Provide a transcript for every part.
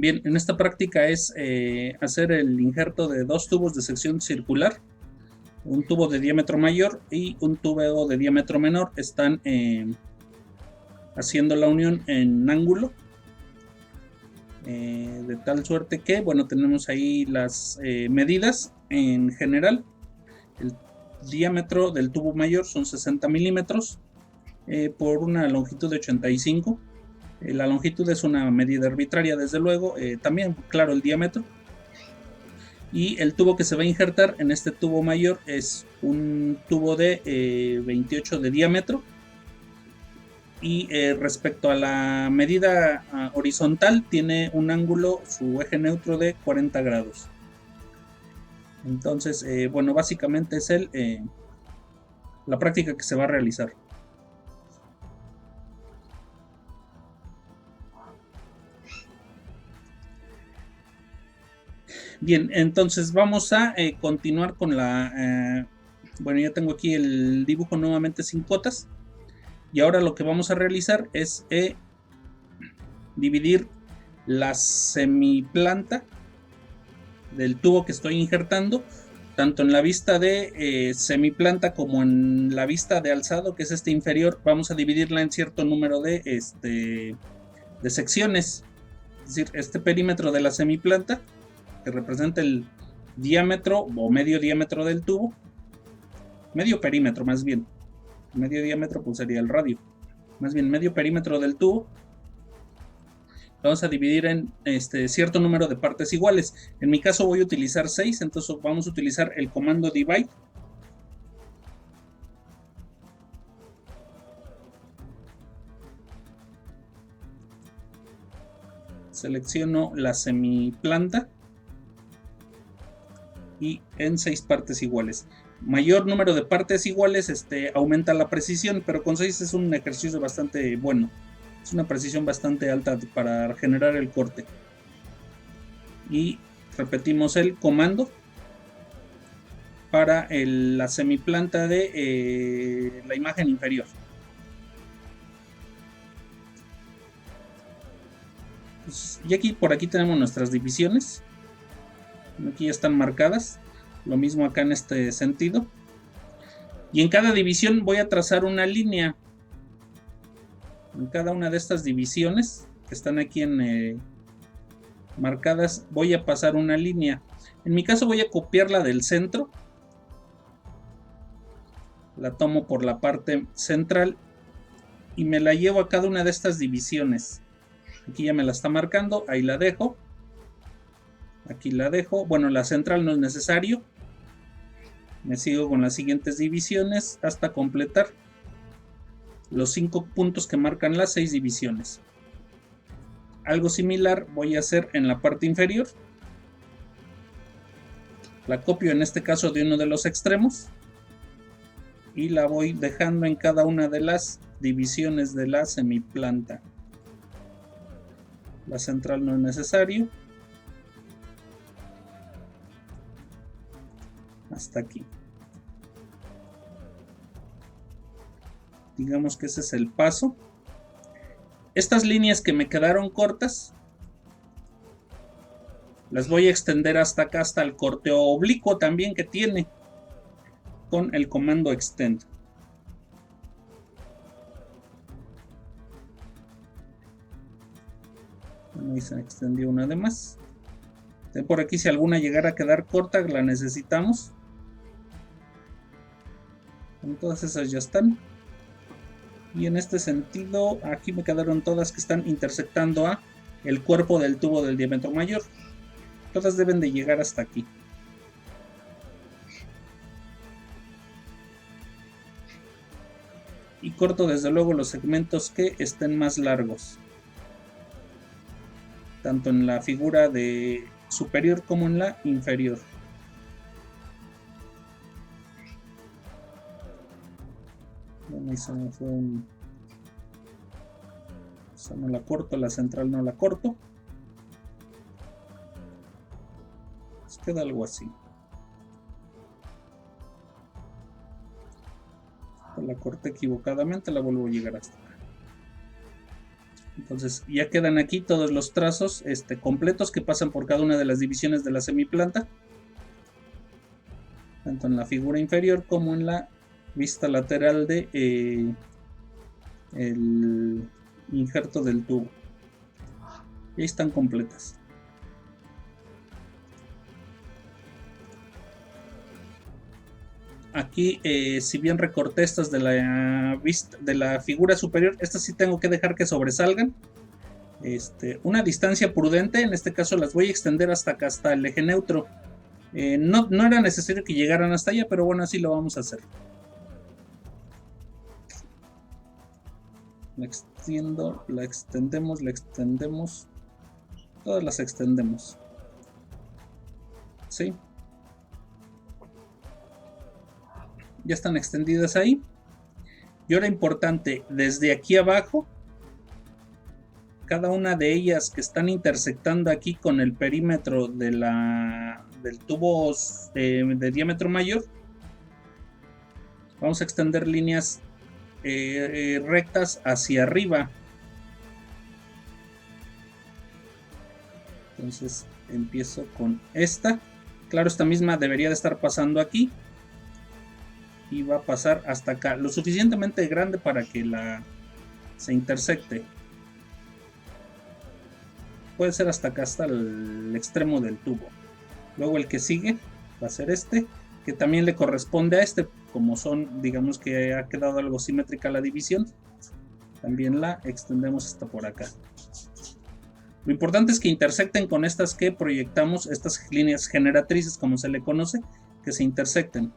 Bien, en esta práctica es hacer el injerto de dos tubos de sección circular, un tubo de diámetro mayor y un tubo de diámetro menor. Están haciendo la unión en ángulo, de tal suerte que, bueno, tenemos ahí las medidas en general. El diámetro del tubo mayor son 60 milímetros por una longitud de 85. La longitud es una medida arbitraria, desde luego. También, claro, el diámetro. Y el tubo que se va a injertar en este tubo mayor es un tubo de 28 de diámetro. Y respecto a la medida horizontal, tiene un ángulo, su eje neutro de 40 grados. Entonces, bueno, básicamente es la práctica que se va a realizar. Bien, entonces vamos a continuar con bueno, ya tengo aquí el dibujo nuevamente sin cotas. Y ahora lo que vamos a realizar es dividir la semiplanta del tubo que estoy injertando, tanto en la vista de semiplanta como en la vista de alzado, que es este inferior. Vamos a dividirla en cierto número de secciones. Es decir, este perímetro de la semiplanta, que representa el diámetro o medio diámetro del tubo, medio perímetro más bien, medio diámetro pues sería el radio, más bien medio perímetro del tubo, vamos a dividir en cierto número de partes iguales. En mi caso voy a utilizar 6, entonces vamos a utilizar el comando divide. Selecciono la semiplanta y en 6 partes iguales. Mayor número de partes iguales aumenta la precisión, pero con 6 es un ejercicio bastante bueno. Es una precisión bastante alta para generar el corte. Y repetimos el comando para la semiplanta de la imagen inferior. Pues, y aquí, por aquí tenemos nuestras divisiones. Aquí ya están marcadas. Lo mismo acá en este sentido. Y en cada división voy a trazar una línea. En cada una de estas divisiones que están aquí marcadas, voy a pasar una línea. En mi caso voy a copiarla del centro. La tomo por la parte central y me la llevo a cada una de estas divisiones. Aquí ya me la está marcando, ahí la dejo. Aquí la dejo. Bueno, la central no es necesario. Me sigo con las siguientes divisiones hasta completar los 5 puntos que marcan las 6 divisiones. Algo similar voy a hacer en la parte inferior. La copio en este caso de uno de los extremos y la voy dejando en cada una de las divisiones de la semiplanta. La central no es necesario. Hasta aquí. Digamos que ese es el paso. Estas líneas que me quedaron cortas las voy a extender hasta acá, hasta el corte oblicuo también que tiene, con el comando extend. Ahí se extendió una de más. Por aquí, si alguna llegara a quedar corta, la necesitamos. Todas esas ya están. Y en este sentido, aquí me quedaron todas que están intersectando a el cuerpo del tubo del diámetro mayor. Todas deben de llegar hasta aquí. Y corto desde luego los segmentos que estén más largos, tanto en la figura de superior como en la inferior. Bueno, ahí se me fue esa no la corto, la central no la corto. Pues queda algo así. La corté equivocadamente, la vuelvo a llegar hasta acá. Entonces ya quedan aquí todos los trazos completos que pasan por cada una de las divisiones de la semiplanta, tanto en la figura inferior como en la vista lateral de el injerto del tubo. Y ahí están completas. Aquí, si bien recorté estas de la figura superior, estas sí tengo que dejar que sobresalgan. Una distancia prudente, en este caso las voy a extender hasta acá, hasta el eje neutro. No era necesario que llegaran hasta allá, pero bueno, así lo vamos a hacer. La extiendo, la extendemos, todas las extendemos. ¿Sí? Ya están extendidas ahí. Y ahora importante, desde aquí abajo, cada una de ellas que están intersectando aquí con el perímetro del tubo de diámetro mayor, vamos a extender líneas rectas hacia arriba. Entonces empiezo con esta. Claro, esta misma debería de estar pasando aquí y va a pasar hasta acá, lo suficientemente grande para que se intersecte. Puede ser hasta acá, hasta el extremo del tubo. Luego el que sigue va a ser que también le corresponde a como son, digamos que ha quedado algo simétrica la división, también la extendemos hasta por acá. Lo importante es que intersecten con estas que proyectamos, estas líneas generatrices, como se le conoce, que se intersecten.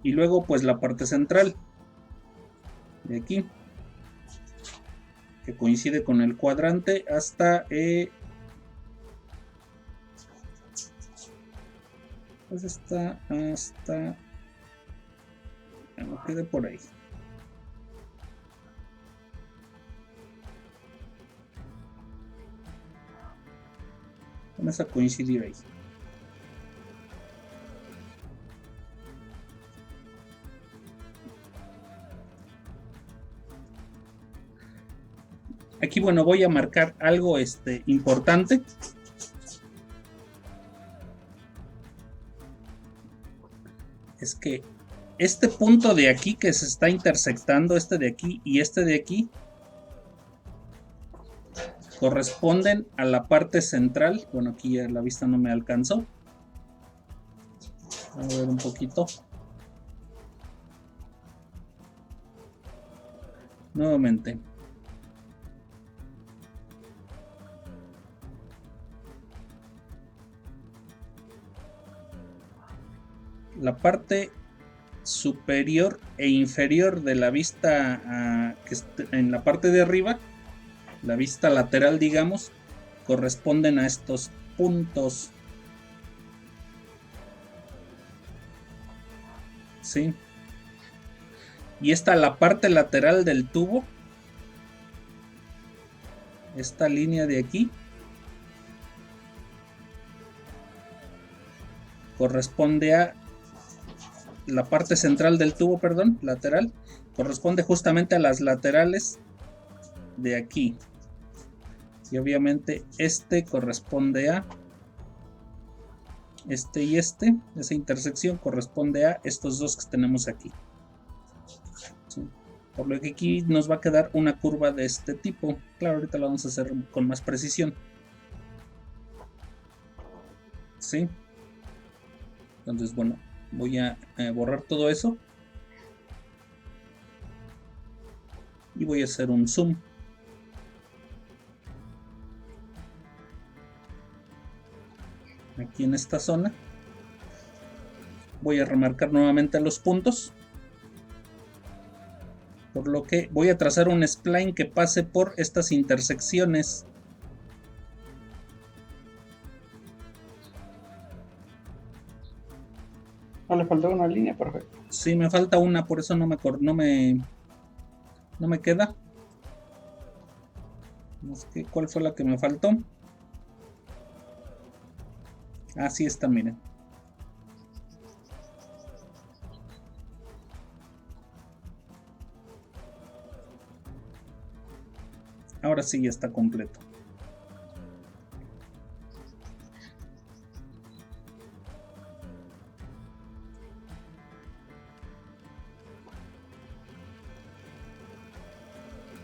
Y luego pues la parte central de aquí, que coincide con el cuadrante hasta pues hasta no quede por ahí. Vamos a coincidir ahí. Aquí, bueno, voy a marcar algo importante. Es que este punto de aquí que se está intersectando, de aquí y de aquí, corresponden a la parte central. Bueno, aquí ya la vista no me alcanzó. Vamos a ver un poquito. Nuevamente. La parte superior e inferior de la vista en la parte de arriba, la vista lateral, digamos, corresponden a estos puntos. ¿Sí? Y la parte lateral del tubo, esta línea de aquí, corresponde a la parte central del tubo, perdón, lateral, corresponde justamente a las laterales de aquí. Y obviamente corresponde a y esa intersección corresponde a estos dos que tenemos aquí. ¿Sí? Por lo que aquí nos va a quedar una curva de este tipo. Claro, ahorita lo vamos a hacer con más precisión. ¿Sí? Entonces, bueno, voy a borrar todo eso. Y voy a hacer un zoom. Aquí en esta zona. Voy a remarcar nuevamente los puntos. Por lo que voy a trazar un spline que pase por estas intersecciones. Le faltó una línea, perfecto. Sí, me falta una, por eso no me queda. ¿Cuál fue la que me faltó? Así está, miren. Ahora sí ya está completo.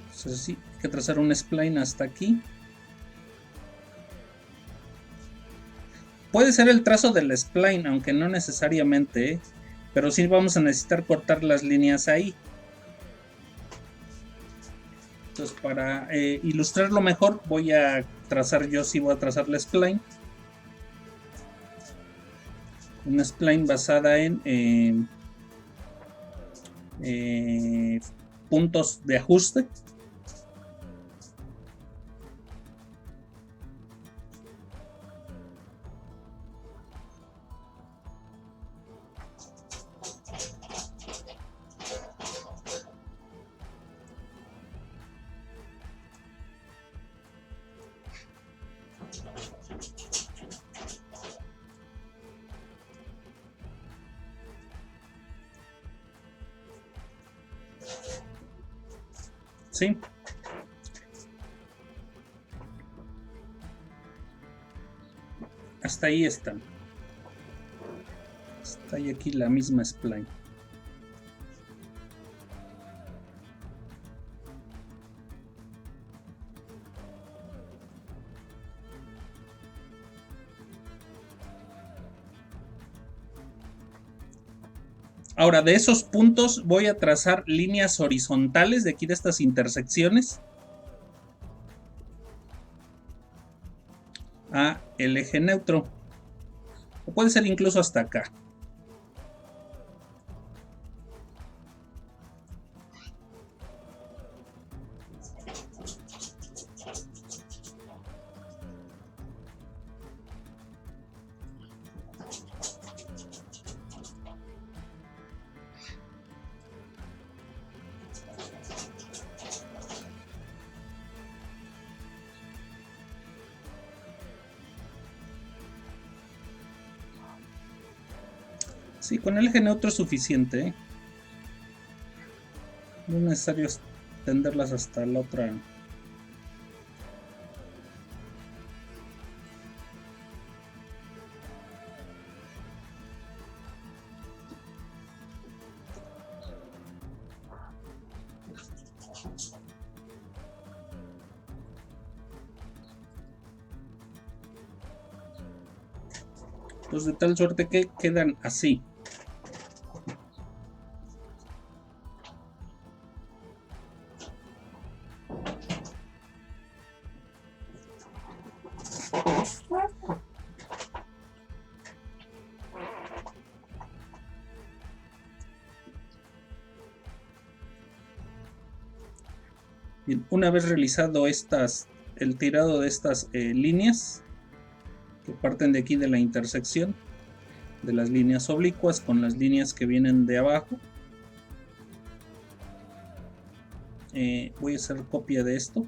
Entonces sí, hay que trazar un spline hasta aquí. Puede ser el trazo del spline, aunque no necesariamente, pero sí vamos a necesitar cortar las líneas ahí. Entonces, para ilustrarlo mejor, voy a trazar la spline. Una spline basada en puntos de ajuste. ¿Sí? Hasta ahí están. Está ahí aquí la misma spline. Ahora, de esos puntos voy a trazar líneas horizontales de aquí de estas intersecciones a el eje neutro. O puede ser incluso hasta acá. Sí, con el eje neutro es suficiente, ¿eh? No es necesario extenderlas hasta la otra. Entonces, de tal suerte que quedan así. Bien, una vez realizado el tirado de estas líneas que parten de aquí de la intersección de las líneas oblicuas con las líneas que vienen de abajo, voy a hacer copia de esto.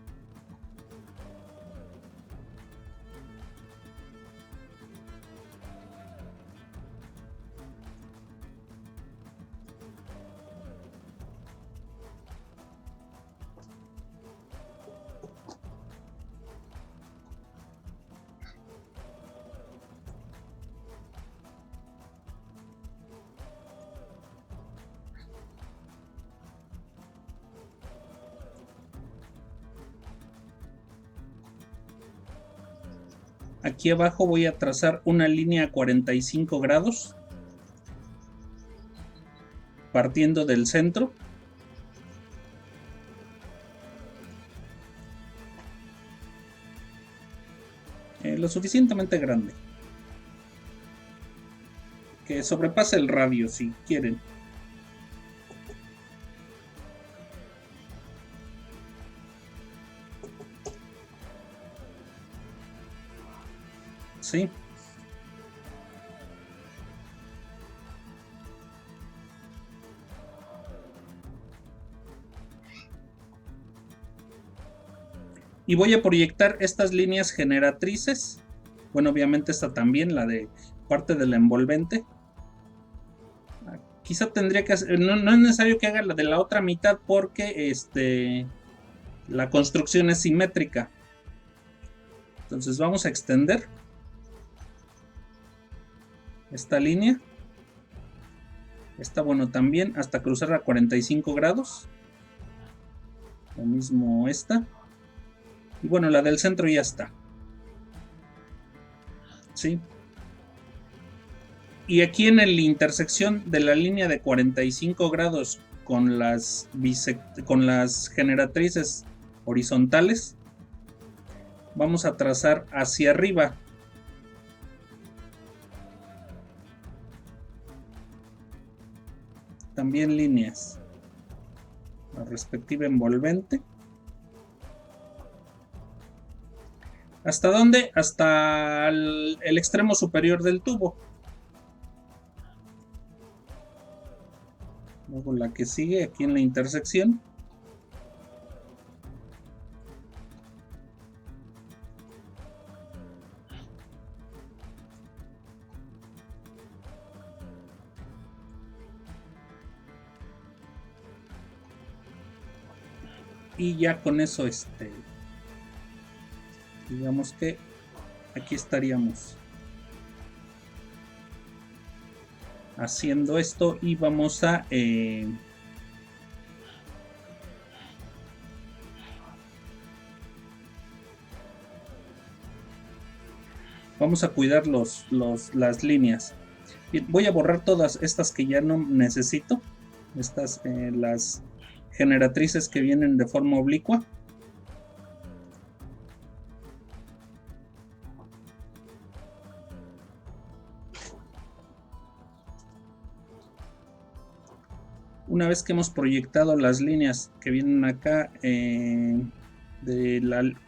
Aquí abajo voy a trazar una línea a 45 grados, partiendo del centro. Lo suficientemente grande, que sobrepase el radio si quieren. ¿Sí? Y voy a proyectar estas líneas generatrices. Bueno, obviamente esta también, la de parte del envolvente. Quizá tendría que hacer, no es necesario que haga la de la otra mitad porque La construcción es simétrica. Entonces vamos a extender esta línea. Está bueno también hasta cruzar a 45 grados. Lo mismo esta. Y bueno, la del centro ya está. ¿Sí? Y aquí en la intersección de la línea de 45 grados con las generatrices horizontales, vamos a trazar hacia arriba también líneas. La respectiva envolvente. ¿Hasta dónde? Hasta el extremo superior del tubo. Luego la que sigue aquí en la intersección. Y ya con eso, digamos que aquí estaríamos haciendo esto y vamos a cuidar las líneas. Bien, voy a borrar todas estas que ya no necesito, estas las generatrices que vienen de forma oblicua. Una vez que hemos proyectado las líneas que vienen acá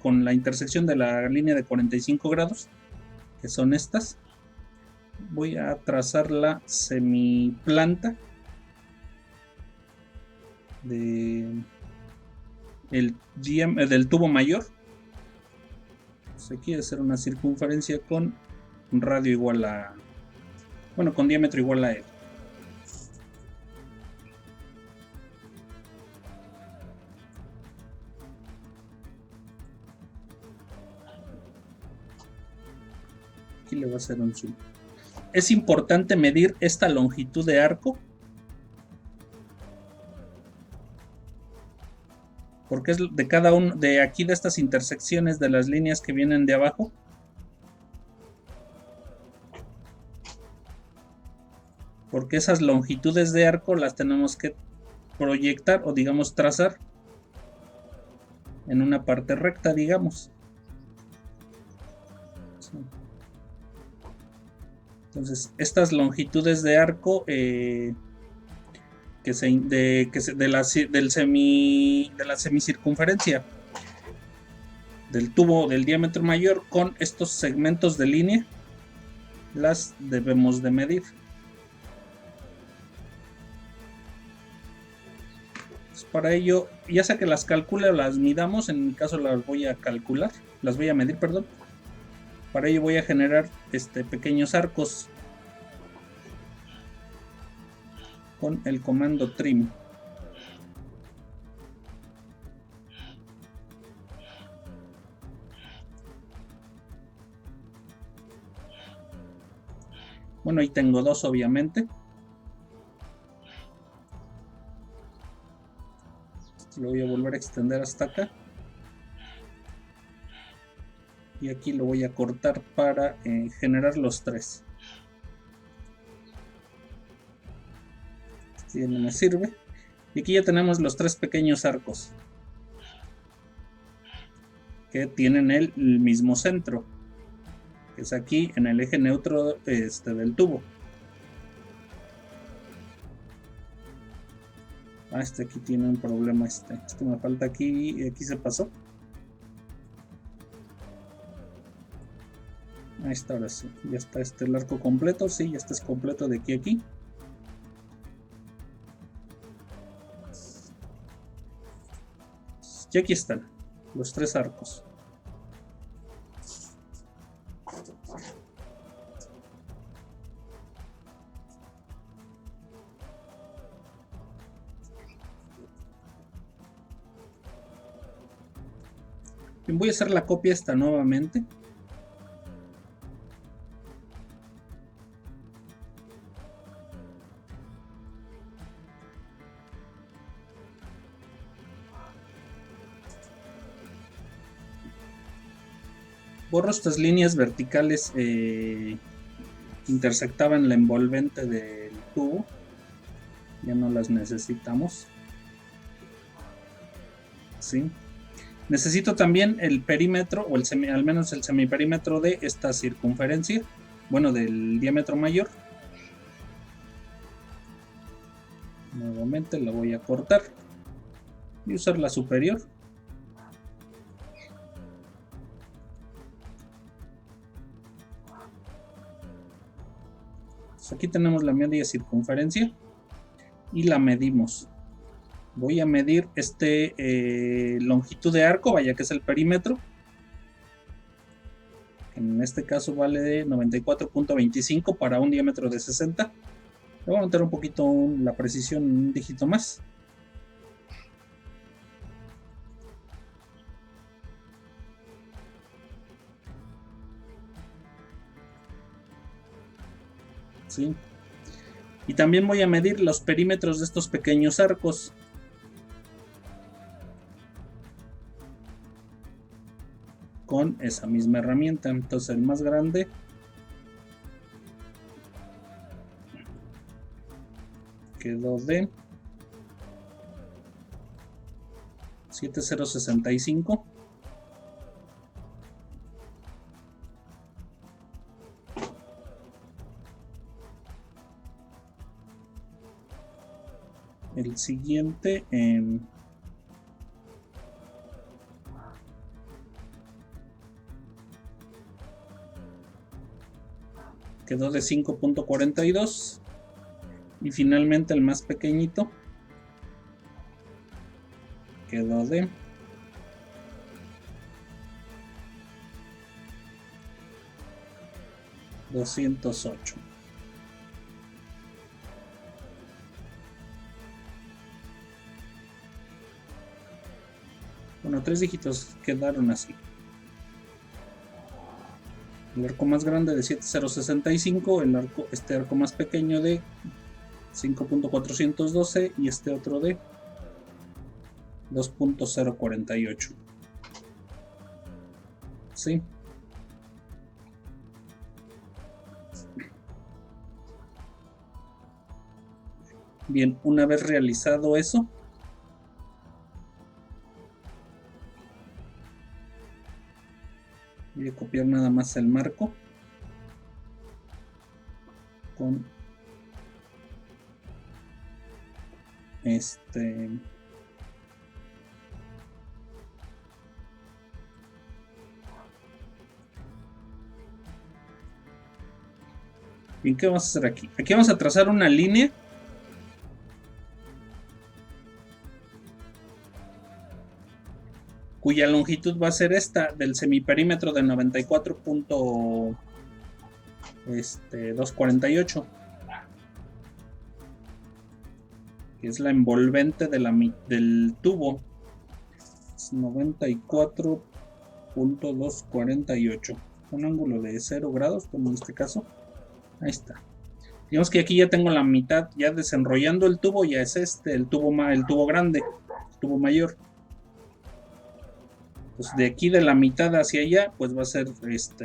con la intersección de la línea de 45 grados, que son estas, voy a trazar la semiplanta del tubo mayor. Se quiere hacer una circunferencia con un radio igual a, bueno, con diámetro igual a él. Aquí le voy a hacer un zoom. Es importante medir esta longitud de arco, porque es de cada uno de aquí, de estas intersecciones de las líneas que vienen de abajo. Porque esas longitudes de arco las tenemos que proyectar o digamos trazar en una parte recta, digamos. Entonces, estas longitudes de arco de la semicircunferencia del tubo del diámetro mayor con estos segmentos de línea las debemos de medir. Entonces, para ello, ya sea que las calcule o las midamos, en mi caso las voy a calcular, las voy a medir, perdón. Para ello voy a generar pequeños arcos con el comando trim. Bueno, ahí tengo dos, obviamente. Lo voy a volver a extender hasta acá. Y aquí lo voy a cortar para generar los tres. Si no me sirve. Y aquí ya tenemos los tres pequeños arcos que tienen el mismo centro, que es aquí en el eje neutro del tubo. Aquí tiene un problema. Me falta aquí y aquí se pasó. Ahí está, ahora sí. Ya está el arco completo. Sí, ya está completo de aquí a aquí. Y aquí están los tres arcos. Bien, voy a hacer la copia esta nuevamente. Borro estas líneas verticales que intersectaban la envolvente del tubo. Ya no las necesitamos. ¿Sí? Necesito también el perímetro, o al menos el semiperímetro de esta circunferencia. Bueno, del diámetro mayor. Nuevamente la voy a cortar. Y usar la superior. Aquí tenemos la media circunferencia y la medimos. Voy a medir longitud de arco, vaya que es el perímetro. En este caso vale de 94.25 para un diámetro de 60. Le voy a meter un poquito la precisión, un dígito más. ¿Sí? Y también voy a medir los perímetros de estos pequeños arcos. Con esa misma herramienta. Entonces el más grande quedó de 7065. El siguiente quedó de 5.42. Y finalmente el más pequeñito quedó de 208. Bueno, 3 dígitos quedaron así. El arco más grande de 7065, este arco más pequeño de 5.412 y este otro de 2.048. ¿Sí? Bien, una vez realizado eso, voy a copiar nada más el marco con Bien, ¿qué vamos a hacer aquí? Aquí vamos a trazar una línea cuya longitud va a ser esta del semiperímetro de 94.248, que es la envolvente del tubo. Es 94.248, un ángulo de 0 grados, como en este caso. Ahí está. Digamos que aquí ya tengo la mitad, ya desenrollando el tubo, ya es el tubo grande, el tubo mayor. Pues de aquí de la mitad hacia allá, pues va a ser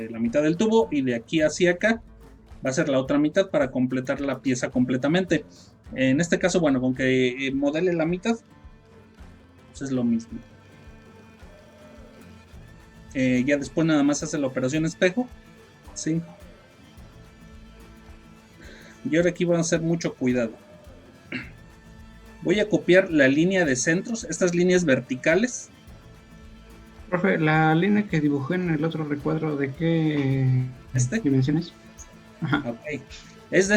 la mitad del tubo, y de aquí hacia acá va a ser la otra mitad para completar la pieza completamente. En este caso, bueno, con que modele la mitad, pues es lo mismo. Ya después nada más hace la operación espejo. Sí. Y ahora aquí van a hacer mucho cuidado. Voy a copiar la línea de centros, estas líneas verticales. Profe, la línea que dibujé en el otro recuadro, ¿de qué dimensiones? Ajá. Okay. Es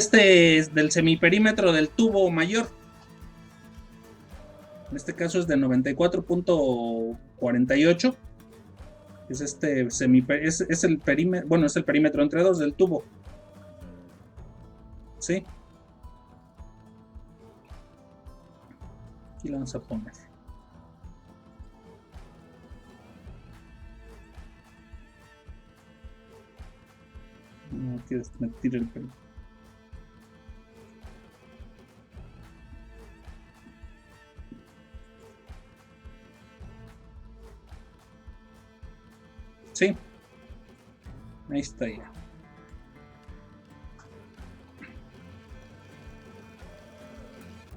del semiperímetro del tubo mayor. En este caso es de 94.48. Es es el perímetro, bueno, es el perímetro entre dos del tubo. ¿Sí? Aquí lo vamos a poner. No quieres meter el pelo. Sí. Ahí está ya.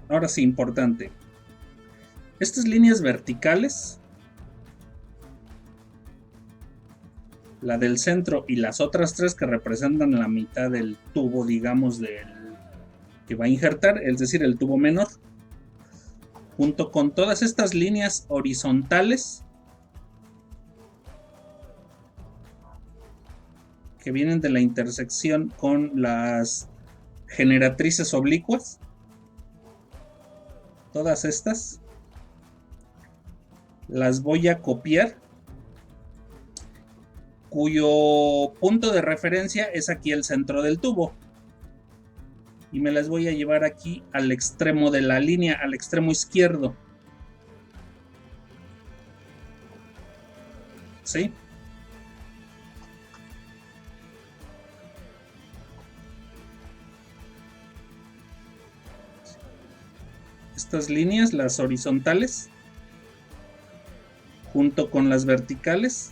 Ahora sí, importante. Estas líneas verticales, la del centro y las otras tres que representan la mitad del tubo, digamos, del que va a injertar, es decir, el tubo menor, junto con todas estas líneas horizontales que vienen de la intersección con las generatrices oblicuas, todas estas las voy a copiar, cuyo punto de referencia es aquí el centro del tubo, y me las voy a llevar aquí al extremo de la línea, al extremo izquierdo. ¿Sí? Estas líneas, las horizontales, junto con las verticales,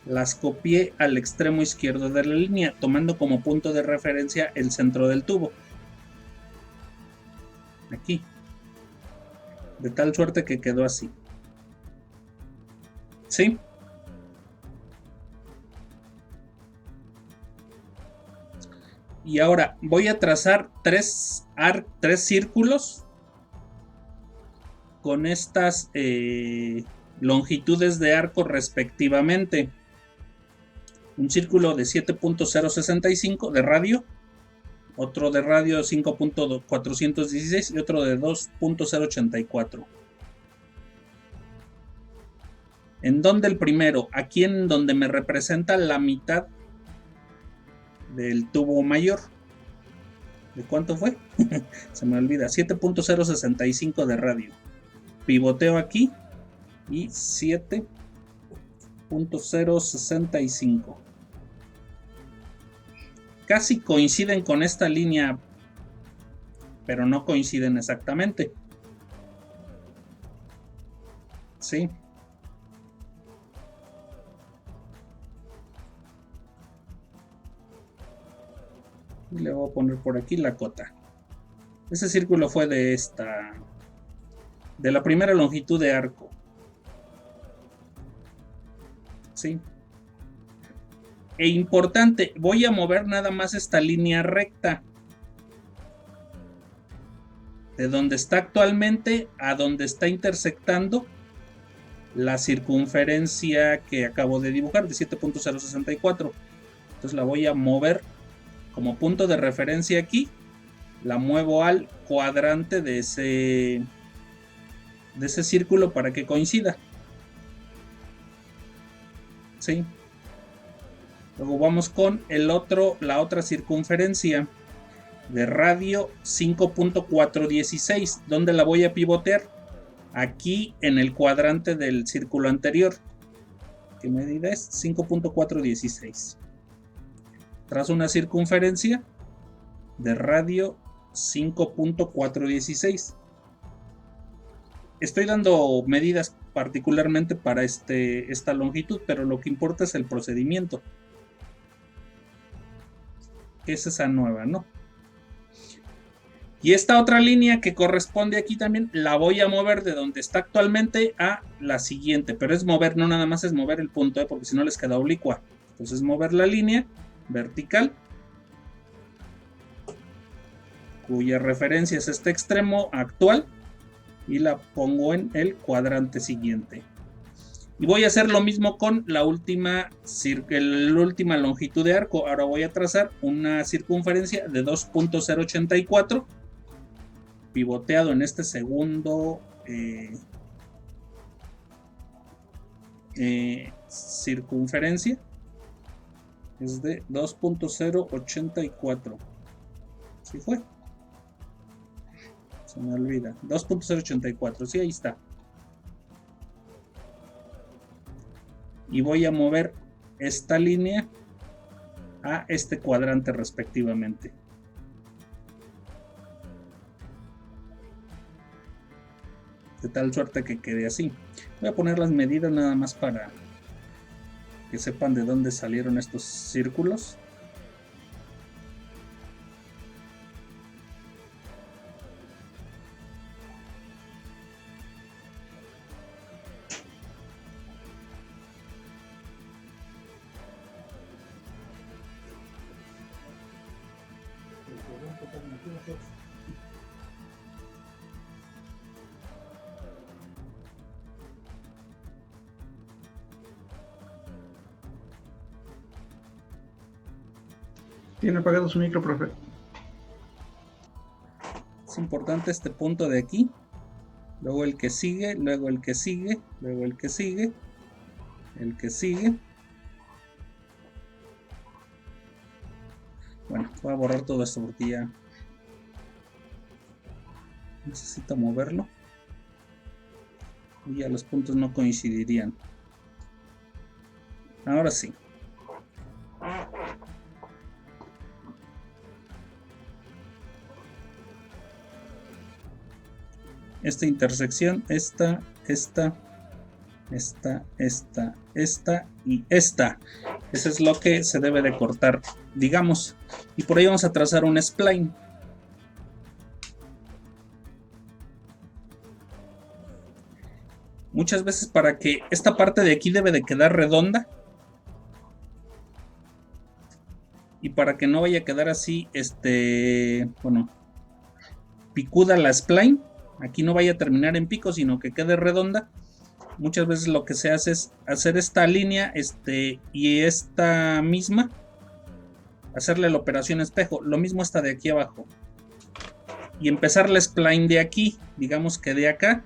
las copié al extremo izquierdo de la línea, tomando como punto de referencia el centro del tubo. Aquí. De tal suerte que quedó así. ¿Sí? Y ahora voy a trazar tres círculos con estas longitudes de arco respectivamente. Un círculo de 7.065 de radio, otro de radio 5.416 y otro de 2.084. ¿En dónde el primero? Aquí en donde me representa la mitad del tubo mayor. ¿De cuánto fue? Se me olvida. 7.065 de radio. Pivoteo aquí y 7.065. Casi coinciden con esta línea, pero no coinciden exactamente. ¿Sí? Y le voy a poner por aquí la cota. Ese círculo fue de la primera longitud de arco. ¿Sí? E importante, voy a mover nada más esta línea recta. De donde está actualmente a donde está intersectando la circunferencia que acabo de dibujar de 7.064. Entonces la voy a mover como punto de referencia aquí, la muevo al cuadrante de ese círculo para que coincida. ¿Sí? Luego vamos con la otra circunferencia de radio 5.416, donde la voy a pivotear aquí en el cuadrante del círculo anterior. ¿Qué medida es? 5.416. Tras una circunferencia de radio 5.416. Estoy dando medidas particularmente para esta longitud, pero lo que importa es el procedimiento, que es esa nueva, ¿no? Y esta otra línea que corresponde aquí también la voy a mover de donde está actualmente a la siguiente, pero es mover, no nada más es mover el punto, porque si no les queda oblicua. Entonces mover la línea vertical, cuya referencia es este extremo actual, y la pongo en el cuadrante siguiente. Y voy a hacer lo mismo con la última longitud de arco. Ahora voy a trazar una circunferencia de 2.084, pivoteado en este segundo circunferencia. Es de 2.084. ¿Sí fue? Se me olvida. 2.084. Sí, ahí está. Y voy a mover esta línea a este cuadrante respectivamente. De tal suerte que quede así. Voy a poner las medidas nada más para que sepan de dónde salieron estos círculos. Tiene apagado su micro, profe. Es importante este punto de aquí. Luego el que sigue, luego el que sigue, luego el que sigue, el que sigue. Bueno, voy a borrar todo esto porque ya necesito moverlo. Y ya los puntos no coincidirían. Ahora sí. Esta intersección, esta y esta. Eso es lo que se debe de cortar, digamos. Y por ahí vamos a trazar un spline. Muchas veces para que esta parte de aquí debe de quedar redonda. Y para que no vaya a quedar así, bueno, picuda la spline. Aquí no vaya a terminar en pico, sino que quede redonda. Muchas veces lo que se hace es hacer esta línea y esta misma, hacerle la operación espejo. Lo mismo está de aquí abajo. Y empezar la spline de aquí, digamos que de acá.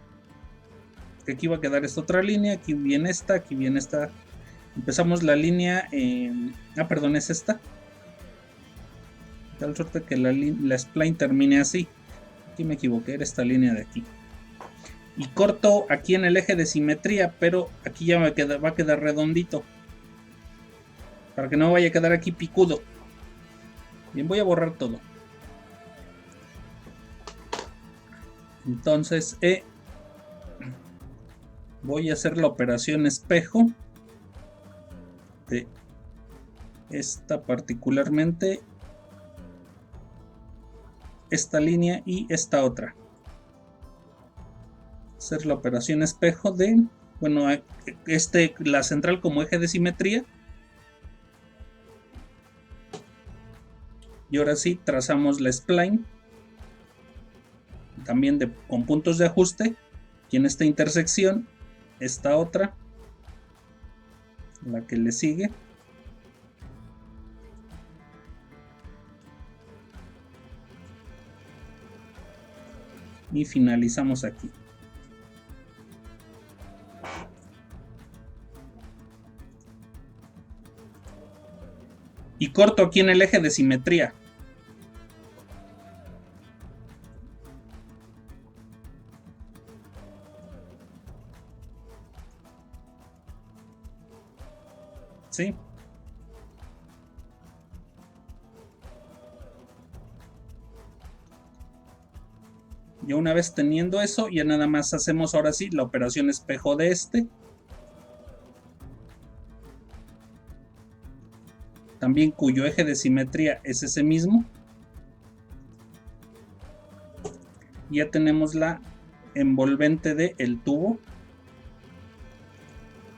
Que aquí va a quedar esta otra línea, aquí viene esta, aquí viene esta. Empezamos la línea, perdón, es esta. De tal suerte que la spline termine así. Aquí me equivoqué, era esta línea de aquí. Y corto aquí en el eje de simetría, pero aquí ya va a quedar redondito. Para que no vaya a quedar aquí picudo. Bien, voy a borrar todo. Entonces, voy a hacer la operación espejo de esta particularmente, esta línea y esta otra. Hacer la operación espejo de, bueno, la central como eje de simetría. Y ahora sí trazamos la spline también con puntos de ajuste. Y en esta intersección, esta otra, la que le sigue. Y finalizamos aquí. Y corto aquí en el eje de simetría. ¿Sí? Ya una vez teniendo eso, ya nada más hacemos ahora sí la operación espejo de también cuyo eje de simetría es ese mismo. Ya tenemos la envolvente del tubo.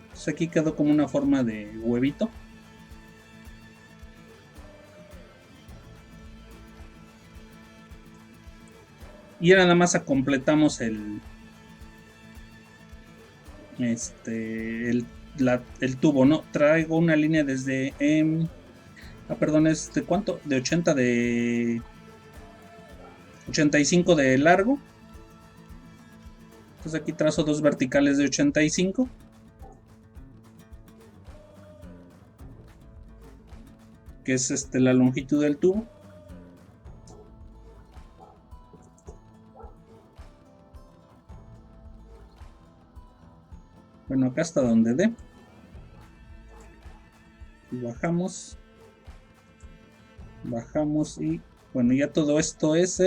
Entonces aquí quedó como una forma de huevito. Y ahora nada más completamos el tubo, ¿no? Traigo una línea desde perdón, ¿es de cuánto? De 85 de largo. Entonces aquí trazo dos verticales de 85. Que es la longitud del tubo. Bueno, acá hasta donde dé. Y bajamos. Bajamos y bueno, ya todo esto es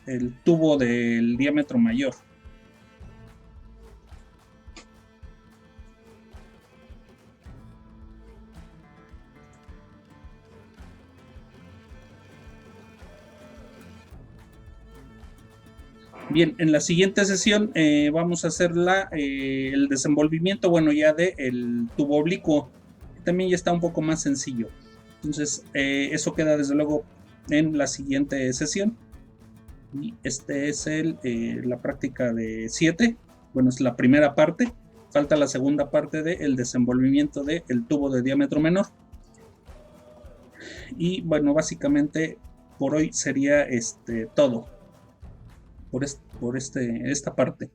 el tubo del diámetro mayor. Bien, en la siguiente sesión vamos a hacer el desenvolvimiento, bueno, ya del tubo oblicuo. También ya está un poco más sencillo. Entonces, eso queda desde luego en la siguiente sesión. Y este es la práctica de 7. Bueno, es la primera parte. Falta la segunda parte del desenvolvimiento del tubo de diámetro menor. Y bueno, básicamente por hoy sería todo. Por esta parte.